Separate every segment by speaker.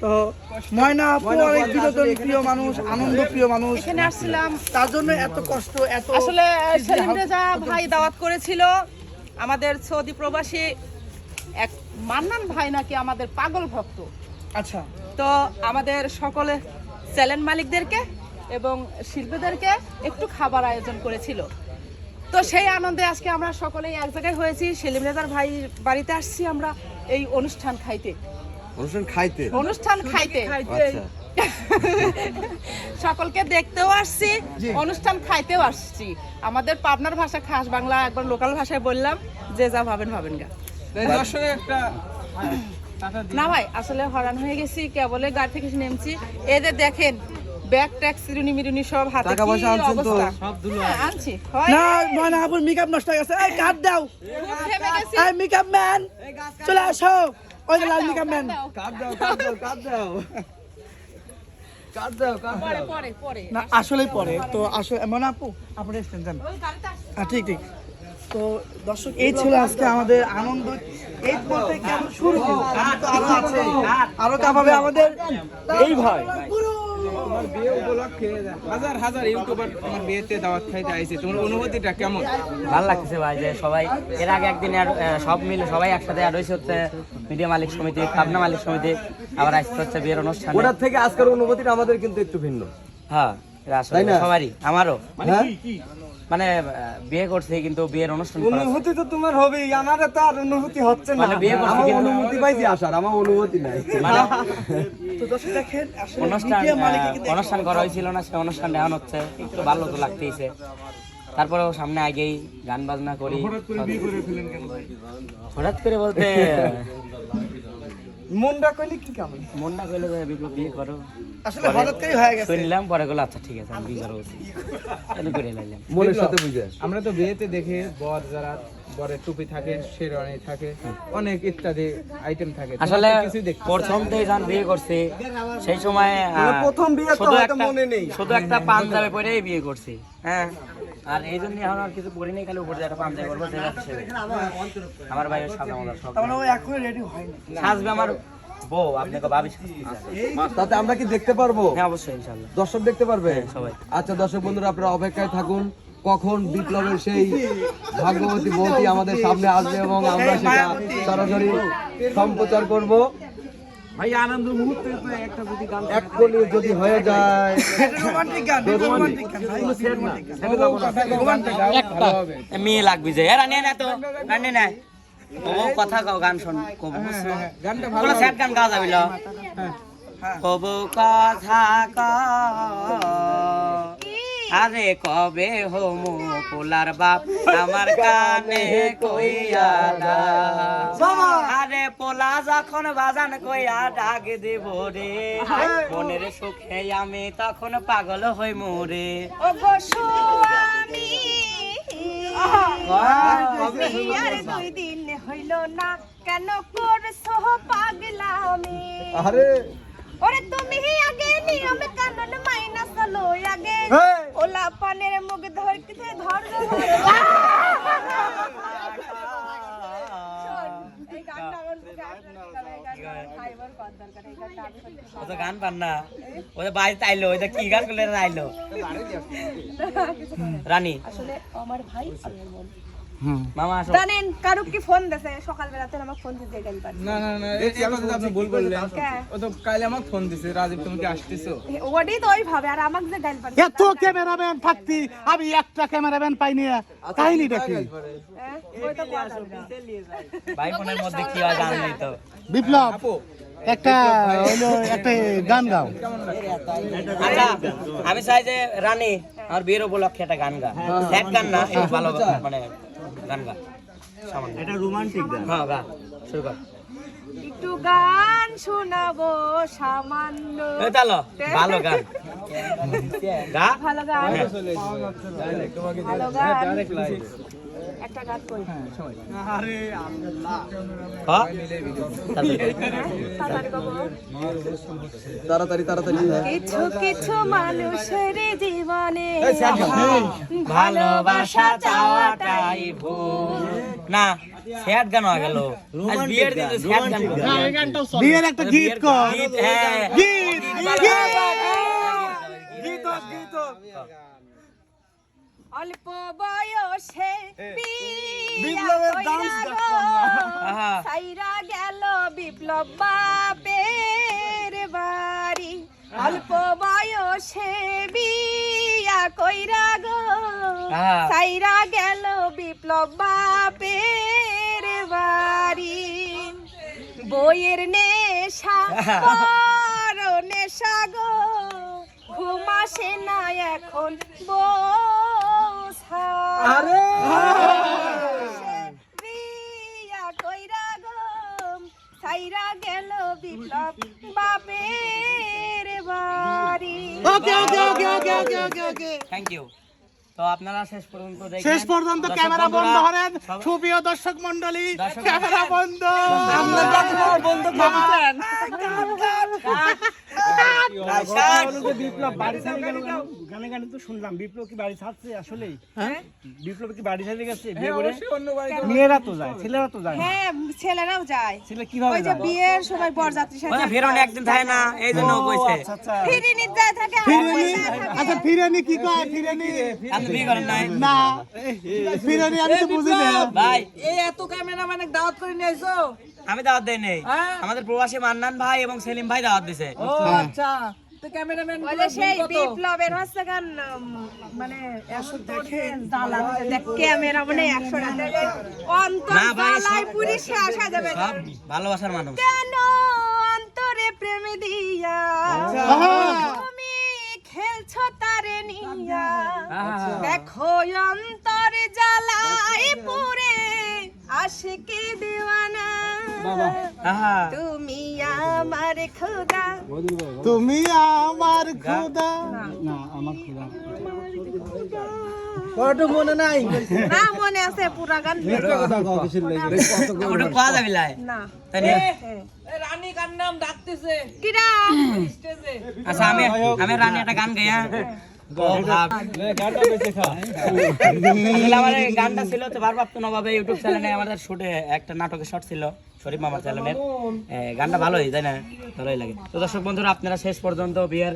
Speaker 1: তো ময়না আপু অনেক বিনোদন প্রিয় মানুষ, আনন্দ প্রিয় মানুষ।
Speaker 2: এখানে আসছিলাম
Speaker 1: তার জন্য এত কষ্ট, এত
Speaker 2: আসলে সেলিম রেজা ভাই দাওয়াত করেছিল। আমাদের সৌদি প্রবাসী এক মান্নান ভাই নাকি আমাদের পাগল ভক্ত।
Speaker 1: আচ্ছা,
Speaker 2: তো আমাদের সকলে চ্যানেল মালিকদেরকে এবং শিল্পীদেরকে একটু খাবার আয়োজন করেছিল। তো সেই আনন্দে আজকে আমরা সকলেই এক জায়গায় হয়েছি। সেলিম রেজার ভাই বাড়িতে আসছি আমরা এই অনুষ্ঠান খাইতে।
Speaker 3: আচ্ছা
Speaker 2: সকলকে দেখতেও আসছি, অনুষ্ঠান খাইতেও আসছি। আমাদের পাবনার ভাষা খাস বাংলা একবার লোকাল ভাষায় বললাম, যে যা ভাবেন ভাবেন গা। না ভাই আসলে হরান হয়ে গেছি, কেবলে গাড়ি থেকে নেমছি। এদের দেখেন ব্যাগ ট্যাগ সিরুনি মিরুনি সব হাতে,
Speaker 3: টাকা পয়সা
Speaker 2: কি
Speaker 3: আনছেন তো?
Speaker 2: অবস্থা। হ্যাঁ, আনছি।
Speaker 1: না ময়না আপুর মেকআপ নষ্ট হয়ে গেছে। এই কাট দাও,
Speaker 2: খুব ঘেমে গেছি।
Speaker 1: এই মেকআপ ম্যান চলে আসো। ওই যে লাল মেকআপ ম্যান।
Speaker 2: পরে পরে পরে
Speaker 1: না আসলেই পরে তো আসলে ময়না আপু আপনি এসেছেন জান।
Speaker 2: ওই গাড়িতে আসছি।
Speaker 1: হ্যাঁ ঠিক ঠিক। তো দর্শক এই ছিল আজকে আমাদের আনন্দ। এই পথে কেমন শুরু হলো, তো আরো আছে, আরো কাঁপাবে আমাদের এই ভাই।
Speaker 4: তোমার বিয়ে উপলক্ষে হাজার হাজার ইউটিউবার তোমার বিয়েতে দাওয়াত খাইতে আইছে, তোমার অনুভূতিটা কেমন?
Speaker 5: ভালো লাগছে ভাই যে সবাই এর আগে একদিন সব মিলে সবাই একসাথে আর হয়েছে হচ্ছে মিডিয়া মালিক সমিতি, পাবনা মালিক সমিতি, আবার আসতে হচ্ছে বিয়ের অনুষ্ঠানে।
Speaker 3: ওটার থেকে আজকের অনুভূতিটা আমাদের কিন্তু একটু ভিন্ন।
Speaker 5: হ্যাঁ এটা আসলে
Speaker 3: তাই না?
Speaker 5: সবারই, আমারও
Speaker 3: হ্যাঁ
Speaker 5: মানে বিয়ে করছে কিন্তু বিয়ের অনুষ্ঠান করা-
Speaker 4: অনুভূতি তো তোমার হবেই, আমার তো আর অনুভূতি হচ্ছে না।
Speaker 5: মানে বিয়ে করছে
Speaker 3: আমার
Speaker 5: কিন্তু
Speaker 3: অনুভূতি পাইছি আসার, আমার অনুভূতি নাই।
Speaker 5: মানে
Speaker 1: তো দর্শক দেখেন আসলে
Speaker 5: অনুষ্ঠান
Speaker 1: media মালিককে কিন্তু
Speaker 5: অনুষ্ঠান করা হয়েছিল না, সে অনুষ্ঠান এখন হচ্ছে একটু ভালো তো লাগতেইছে। তারপরেও সামনে আগেই গান বাজনা করি। হঠাৎ করে বলতে
Speaker 4: মনটা কইলে কি কেমন?
Speaker 5: মনটা কইলো যে বিপ্লব বিয়ে করো,
Speaker 1: আসলে হঠাৎ করেই হয়ে গেছে।
Speaker 5: শুনলাম পরে গেলো আচ্ছা ঠিক আছে আমি বিয়ে করবো বলছি। এত করে লাইলাম।
Speaker 3: মনের সাথে বুঝে
Speaker 4: আমরা তো বিয়েতে দেখে বর যারা বরের টুপি থাকে, শেরওয়ানি থাকে, অনেক ইত্যাদি আইটেম থাকে। তোমরা
Speaker 5: আসলে
Speaker 4: তো কিছুই দেখতে
Speaker 5: প্রথম থেকে যখন বিয়ে করছি সেই সময়
Speaker 3: প্রথম বিয়ে তো
Speaker 5: শুধু
Speaker 3: হয়তো
Speaker 5: একটা
Speaker 3: মনে নেই।
Speaker 5: শুধু একটা পাঞ্জাবি পরেই বিয়ে করছি। হ্যাঁ আর এই জন্য এখন আর কিছু পরি নেই, খালি উপরে একটা পাঞ্জাবি করবো সেটা হচ্ছে। আমার ভাই সাজা আমাদের সব
Speaker 1: তার মানে ও এখনো রেডি হয়নি।
Speaker 5: সাজবে আমার বউ, আপনাকে ভাবি সাজতেছে।
Speaker 3: তাতে আমরা কি দেখতে পারবো?
Speaker 5: হ্যাঁ অবশ্যই ইনশাল্লাহ
Speaker 3: দর্শক দেখতে পারবে
Speaker 5: সবাই।
Speaker 3: আচ্ছা দর্শক বন্ধুরা আপনারা অপেক্ষায় থাকুন, কখন বিপ্লবের সেই ভাগ্যবতী বউটি আমাদের সামনে আসবে এবং আমরা সেটা সরাসরি সম্প্রচার করব।
Speaker 4: ভাই আনন্দ মুহূর্তে তো একটা যদি গান
Speaker 3: এক্ষুনি যদি হয়ে যায়
Speaker 1: এটা রোমান্টিক গান, রোমান্টিক গান ভাই, রোমান্টিক গান।
Speaker 5: একটা মেয়ে লাগবে যে এরা নিয়ে না তো গান নিয়ে নেয় ও কথা গাও গান শোন কবু
Speaker 4: গানটা
Speaker 5: কোনো স্যাড গান গাওয়া যাবে না কবু কথা আরে কবে হোমো পোলার বাপ আমার কানে কইয়া আরে পোলা যখন বাজান কইয়া ডাক দেব রে মনের সুখে আমি তখন পাগল হই মোরে
Speaker 2: ও গো স্বামী, আর 2 দিন হইল না, কেন করছো পাগলামি?
Speaker 3: আরে
Speaker 2: ওরে তুমি আগে নিয়ম কানুন মাইনা চলো আগে, ওলা পানের মুখ ধরতে ধর
Speaker 5: ও তো গান পান না, ও তো বাড়িতে আইলো, ওই কি গান করলে আইলো রানী
Speaker 2: আসলে আমার ভাই
Speaker 5: মামা আসো
Speaker 2: জানেন কারুক কি ফোন দেছে সকালবেলাতে আমাকে ফোন দিতে গেল পারে
Speaker 4: না না না, এই কথা তো আপনি ভুল বললেন।
Speaker 2: কে?
Speaker 4: ও তো কালকে আমাকে ফোন দিছে, রাজীব তুমি কি আসতেছো?
Speaker 2: ওডি তো ওই ভাবে আর আমাকে যে গাইল পারে
Speaker 6: এত ক্যামেরাম্যান থাকতি আমি একটা ক্যামেরাম্যান পাইনি, কাহিনীটা কি?
Speaker 2: ওই তো কথা না।
Speaker 5: ভাই ফোনের মধ্যে কি হয় জান নাই তো
Speaker 6: বিপ্লব
Speaker 4: আপু
Speaker 6: একটা হইলো একটা গান গাও।
Speaker 5: আচ্ছা আমি চাই যে রানী আর বিয়ের উপলক্ষে একটা গান গা, এক গান না একটু ভালো মানে গান গা সামান্য এটা রোমান্টিক গান। হ্যাঁ গা শুরু কর
Speaker 2: একটু গান শোনাবো সামান্য।
Speaker 5: এই চলো ভালো গান গা
Speaker 2: ভালো গান ভালো গান একটা গান করি
Speaker 5: হ্যাঁ?
Speaker 3: তাড়াতাড়ি তাড়াতাড়ি
Speaker 2: কিছু কিছু মানুষের জীবনে
Speaker 5: ভালোবাসা চাওয়াটাই ভুল না স্যাড গান হয়ে গেল আজ বিয়ের দিন স্যাড গান
Speaker 6: বিয়ের একটা গীত কর
Speaker 5: গীত হ্যাঁ
Speaker 6: গীত
Speaker 2: অল্প বয়সে
Speaker 1: বিপ্লবের ডান্স
Speaker 5: আহা।
Speaker 2: সাইরা গেল বিপ্লব বাপের বাড়ি অল্প বয়সে বিয়া কইরা গো
Speaker 5: আহা।
Speaker 2: সাইরা গেল বিপ্লব বাপের বাড়ি বইয়ের নেশা বড় নেশা গো ঘুম আসে না এখন বসা বিয়া কইরা গো সাইরা গেল বিপ্লব বাপের বাড়ি
Speaker 6: ওকে ওকে ওকে ওকে ওকে ওকে ওকে
Speaker 5: থ্যাংক ইউ তো আপনারা শেষ পর্যন্ত দেখেন
Speaker 6: শেষ পর্যন্ত
Speaker 5: দর্শক
Speaker 6: ক্যামেরা বন্ধ
Speaker 5: বন্ধুরা,
Speaker 6: করেন সুপ্রিয় দর্শক মণ্ডলী
Speaker 5: দর্শক
Speaker 6: ক্যামেরা বন্ধ
Speaker 1: বন্ধ করছেন
Speaker 7: বিপ্লব বাড়ি ছাড়ে গেল গানে গানে তো শুনলাম বিপ্লব কি বাড়ি ছাড়ছে আসলেই বিপ্লব কি বাড়ি ছাড়ে গেছে বিয়ে করে মেয়েরা তো যায় ছেলেরা তো যায়
Speaker 2: হ্যাঁ ছেলেরাও যায়
Speaker 7: ছেলে কিভাবে
Speaker 2: ওই যে
Speaker 7: যায়
Speaker 2: বিয়ের সময় বরযাত্রী
Speaker 5: ওই
Speaker 2: সাথে
Speaker 5: যে ফেরোনে একদিন থাকে না এই জন্য ও কইছে
Speaker 7: আচ্ছা
Speaker 2: ফিরিনি যায় থাকে আর
Speaker 6: ফিরেনি
Speaker 2: যায় থাকে।
Speaker 6: আচ্ছা ফিরেনি কি কয় ফিরেনি
Speaker 5: আপনি বিয়ে করেন নাই
Speaker 6: না ফিরেনি আমি তো বুঝি না
Speaker 5: ভাই
Speaker 1: এই এত ক্যামেরাম্যানের দাওয়াত করে নিয়ে আইছো
Speaker 5: আমি দাওয়াত দেই নাই আমাদের প্রবাসী মান্নান ভাই এবং সেলিম ভাই দাওয়াত দিছে
Speaker 1: ও আচ্ছা তো ক্যামেরাম্যান
Speaker 2: ওই যে সেই বিপ্লবের হচ্ছে গান মানে জ্বালা দেখ ক্যামেরা মানে 100 টাকা অন্তর
Speaker 5: না ভাই,
Speaker 2: জ্বালায়
Speaker 5: সব-
Speaker 2: পুরি শেষ হয়ে যাবে
Speaker 5: সব ভালোবাসার মানুষ
Speaker 2: কেন অন্তরে প্রেম দিয়া তুমি খেলছো তারে নিয়া দেখো অন্তরে জ্বালায় পুরে আশিকি দিওয়ানা
Speaker 5: আহা
Speaker 2: তুমি আমার খোদা
Speaker 6: তুমি আমার খোদা
Speaker 1: কত মনে নাই
Speaker 2: না মনে আছে পুরা গান
Speaker 5: ওটা কোয়া যাবে লাই
Speaker 2: না
Speaker 5: তাই না?
Speaker 1: রানী কার নাম ডাকতেছে
Speaker 2: কিরা
Speaker 5: আচ্ছা আমি রানী একটা গান গাই হ্যাঁ ও ভাব আসলে আমার এই গানটা ছিল তো ভারপ্রাপ্ত নবাবে ইউটিউব চ্যানেলে আমাদের শুটে একটা নাটকের শর্ট ছিল শরীফ মামার চ্যানেলের গানটা ভালোই তাই না ভালোই লাগে তো দর্শক বন্ধুরা আপনারা শেষ পর্যন্ত বিয়ের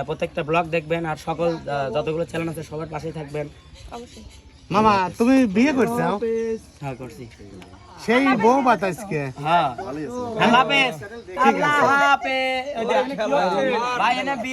Speaker 5: প্রত্যেকটা ব্লগ দেখবেন আর সকল যতগুলো চ্যানেল আছে সবার পাশেই থাকবেন
Speaker 6: মামা তুমি বিয়ে করছো
Speaker 5: হ্যাঁ করছি
Speaker 6: সেই বউ বাতাসকে
Speaker 5: হ্যাঁ আল্লাহ হাফেজ আল্লাহ হাফেজ ভাই এনে বিয়ে